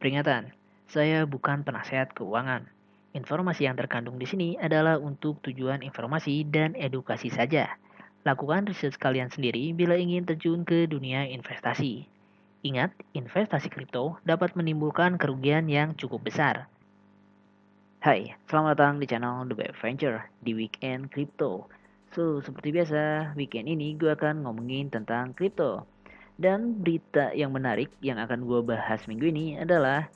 Peringatan, saya bukan penasehat keuangan. Informasi yang terkandung di sini adalah untuk tujuan informasi dan edukasi saja. Lakukan riset kalian sendiri bila ingin terjun ke dunia investasi. Ingat, investasi kripto dapat menimbulkan kerugian yang cukup besar. Hai, selamat datang di channel The Web Venture di Weekend Crypto. Seperti biasa, weekend ini gue akan ngomongin tentang kripto. Dan berita yang menarik yang akan gue bahas minggu ini adalah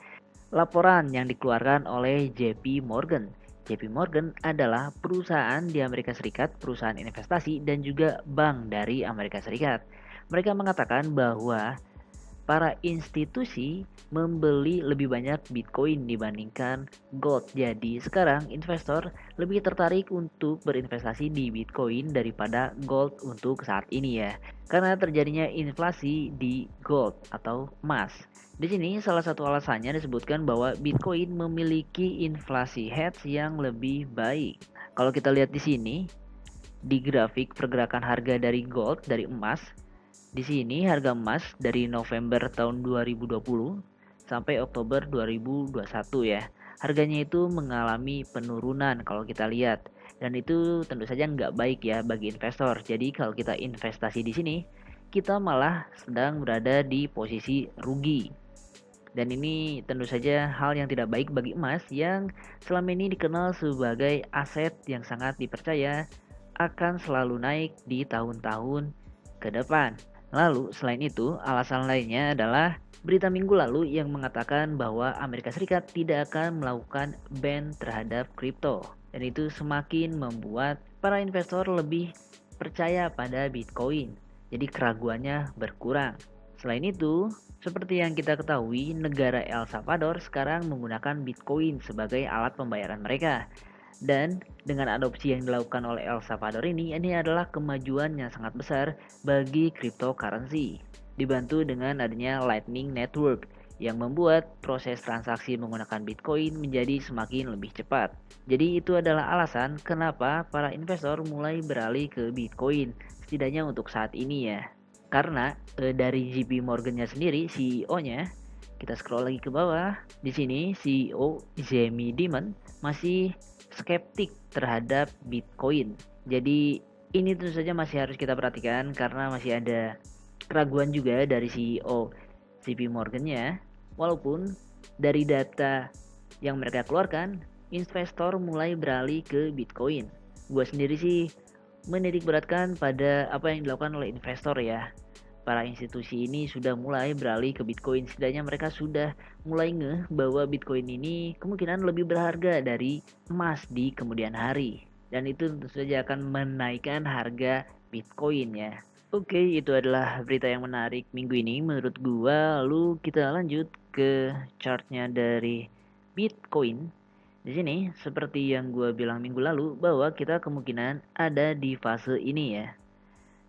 laporan yang dikeluarkan oleh JP Morgan. JP Morgan adalah perusahaan di Amerika Serikat, perusahaan investasi dan juga bank dari Amerika Serikat. Mereka mengatakan bahwa para institusi membeli lebih banyak Bitcoin dibandingkan gold. Jadi sekarang investor lebih tertarik untuk berinvestasi di Bitcoin daripada gold untuk saat ini ya. Karena terjadinya inflasi di gold atau emas. Di sini salah satu alasannya disebutkan bahwa Bitcoin memiliki inflasi hedge yang lebih baik. Kalau kita lihat di sini di grafik pergerakan harga dari gold dari emas, di sini harga emas dari November tahun 2020 sampai Oktober 2021 ya. Harganya itu mengalami penurunan kalau kita lihat. Dan itu tentu saja nggak baik ya bagi investor. Jadi kalau kita investasi di sini, kita malah sedang berada di posisi rugi. Dan ini tentu saja hal yang tidak baik bagi emas yang selama ini dikenal sebagai aset yang sangat dipercaya akan selalu naik di tahun-tahun ke depan. Lalu selain itu, alasan lainnya adalah berita minggu lalu yang mengatakan bahwa Amerika Serikat tidak akan melakukan ban terhadap kripto. Dan itu semakin membuat para investor lebih percaya pada Bitcoin. Jadi keraguannya berkurang. Selain itu, seperti yang kita ketahui, negara El Salvador sekarang menggunakan Bitcoin sebagai alat pembayaran mereka. Dan dengan adopsi yang dilakukan oleh El Salvador ini adalah kemajuan yang sangat besar bagi cryptocurrency. Dibantu dengan adanya Lightning Network yang membuat proses transaksi menggunakan Bitcoin menjadi semakin lebih cepat. Jadi itu adalah alasan kenapa para investor mulai beralih ke Bitcoin, setidaknya untuk saat ini ya. Karena dari JP Morgan-nya sendiri, CEO-nya, kita scroll lagi ke bawah. Di sini CEO Jamie Dimon masih skeptik terhadap Bitcoin. Jadi ini tentu saja masih harus kita perhatikan karena masih ada keraguan juga dari CEO JP Morgan-nya. Walaupun dari data yang mereka keluarkan, investor mulai beralih ke Bitcoin. Gue sendiri sih menitik beratkan pada apa yang dilakukan oleh investor ya. Para institusi ini sudah mulai beralih ke Bitcoin. Setidaknya mereka sudah mulai ngeh bahwa Bitcoin ini kemungkinan lebih berharga dari emas di kemudian hari. Dan itu tentu saja akan menaikkan harga Bitcoin ya. Oke, itu adalah berita yang menarik minggu ini menurut gua. Lalu kita lanjut ke chartnya dari Bitcoin. Di sini seperti yang gua bilang minggu lalu bahwa kita kemungkinan ada di fase ini ya.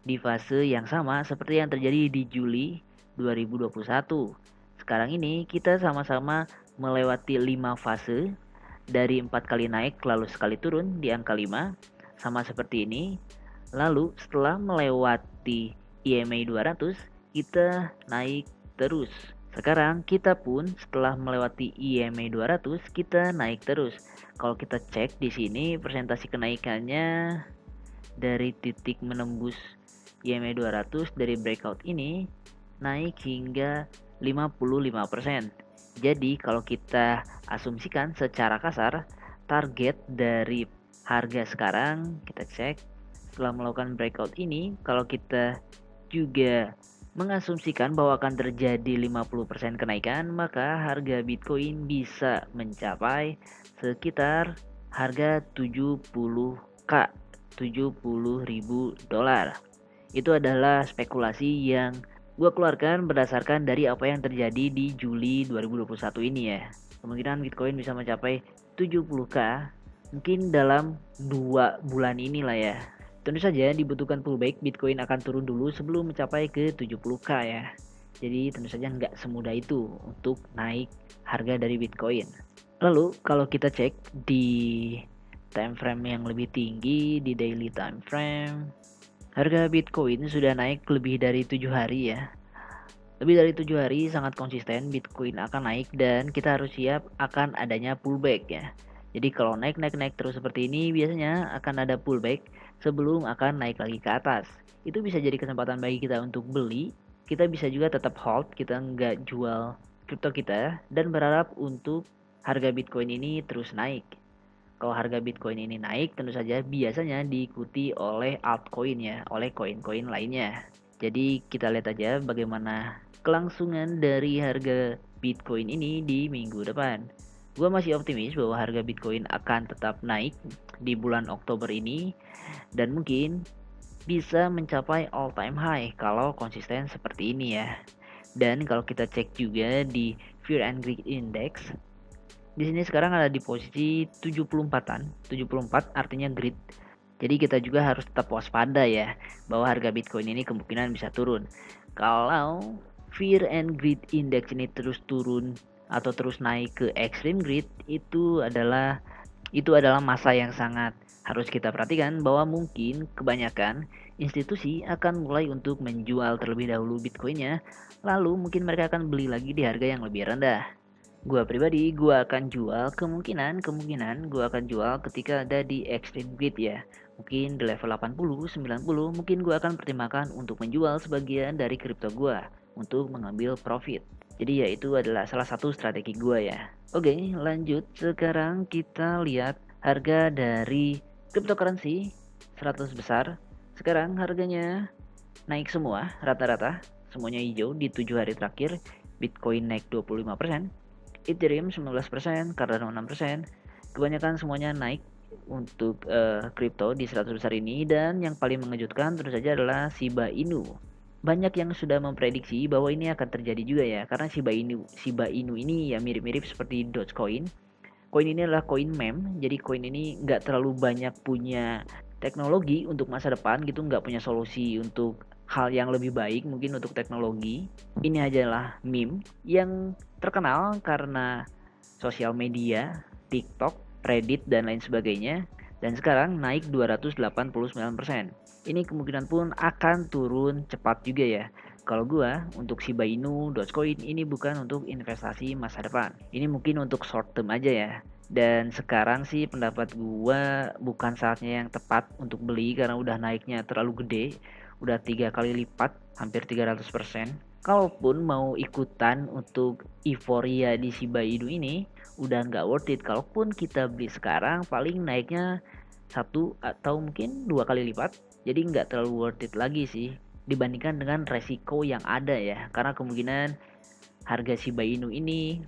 Di fase yang sama seperti yang terjadi di Juli 2021. Sekarang ini kita sama-sama melewati 5 fase dari 4 kali naik lalu sekali turun di angka 5 sama seperti ini. Lalu setelah melewati EMA 200 kita naik terus. Sekarang kita pun setelah melewati EMA 200 kita naik terus. Kalau kita cek di sini presentasi kenaikannya dari titik menembus EMA 200 dari breakout ini naik hingga 55%. Jadi kalau kita asumsikan secara kasar target dari harga sekarang kita cek setelah melakukan breakout ini, kalau kita juga mengasumsikan bahwa akan terjadi 50% kenaikan, maka harga Bitcoin bisa mencapai sekitar harga 70k, 70.000 dolar. Itu adalah spekulasi yang gue keluarkan berdasarkan dari apa yang terjadi di Juli 2021 ini ya. Kemungkinan Bitcoin bisa mencapai 70k mungkin dalam 2 bulan inilah ya. Tentu saja dibutuhkan pullback, Bitcoin akan turun dulu sebelum mencapai ke 70k ya. Jadi tentu saja nggak semudah itu untuk naik harga dari Bitcoin. Lalu kalau kita cek di time frame yang lebih tinggi, di daily time frame, harga Bitcoin sudah naik lebih dari 7 hari ya. Lebih dari 7 hari sangat konsisten Bitcoin akan naik dan kita harus siap akan adanya pullback ya. Jadi kalau naik terus seperti ini biasanya akan ada pullback sebelum akan naik lagi ke atas. Itu bisa jadi kesempatan bagi kita untuk beli. Kita bisa juga tetap hold, kita nggak jual kripto kita dan berharap untuk harga Bitcoin ini terus naik. Kalau harga Bitcoin ini naik, tentu saja biasanya diikuti oleh altcoin ya, oleh koin-koin lainnya. Jadi kita lihat aja bagaimana kelangsungan dari harga Bitcoin ini di minggu depan. Gue masih optimis bahwa harga Bitcoin akan tetap naik di bulan Oktober ini dan mungkin bisa mencapai all time high kalau konsisten seperti ini ya. Dan kalau kita cek juga di Fear and Greed Index, di sini sekarang ada di posisi 74-an. 74 artinya greed. Jadi kita juga harus tetap waspada ya bahwa harga Bitcoin ini kemungkinan bisa turun. Kalau Fear and Greed Index ini terus turun atau terus naik ke extreme greed, itu adalah masa yang sangat harus kita perhatikan bahwa mungkin kebanyakan institusi akan mulai untuk menjual terlebih dahulu Bitcoinnya, lalu mungkin mereka akan beli lagi di harga yang lebih rendah. Gua pribadi, gua akan jual kemungkinan gua akan jual ketika ada di extreme greed ya. Mungkin di level 80, 90, mungkin gua akan pertimbangkan untuk menjual sebagian dari kripto gua untuk mengambil profit. Jadi ya itu adalah salah satu strategi gua ya. Oke, lanjut. Sekarang kita lihat harga dari cryptocurrency 100 besar. Sekarang harganya naik semua rata-rata, semuanya hijau di 7 hari terakhir. Bitcoin naik 25%, Ethereum 19%, Cardano 6%. Kebanyakan semuanya naik untuk kripto di 100 besar ini, dan yang paling mengejutkan tentu saja adalah Shiba Inu. Banyak yang sudah memprediksi bahwa ini akan terjadi juga ya, karena Shiba Inu ini ya mirip-mirip seperti Dogecoin. Koin ini adalah koin meme, jadi koin ini nggak terlalu banyak punya teknologi untuk masa depan gitu, nggak punya solusi untuk hal yang lebih baik mungkin untuk teknologi. Ini adalah meme yang terkenal karena sosial media, TikTok, Reddit, dan lain sebagainya. Dan sekarang naik 289%. Ini kemungkinan pun akan turun cepat juga ya. Kalau gua untuk Shiba Inu, Dogecoin ini bukan untuk investasi masa depan. Ini mungkin untuk short term aja ya. Dan sekarang sih pendapat gua bukan saatnya yang tepat untuk beli karena udah naiknya terlalu gede. Udah 3 kali lipat, hampir 300%. Kalaupun mau ikutan untuk euforia di Shiba Inu ini, udah nggak worth it. Kalaupun kita beli sekarang, paling naiknya 1 atau mungkin 2 kali lipat. Jadi nggak terlalu worth it lagi sih dibandingkan dengan resiko yang ada ya. Karena kemungkinan harga Shiba Inu ini,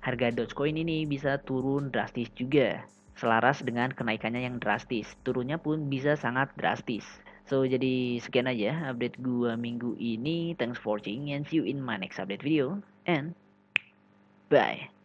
harga Dogecoin ini bisa turun drastis juga. Selaras dengan kenaikannya yang drastis. Turunnya pun bisa sangat drastis. So, jadi sekian aja update gua minggu ini. Thanks for watching and see you in my next update video. And bye.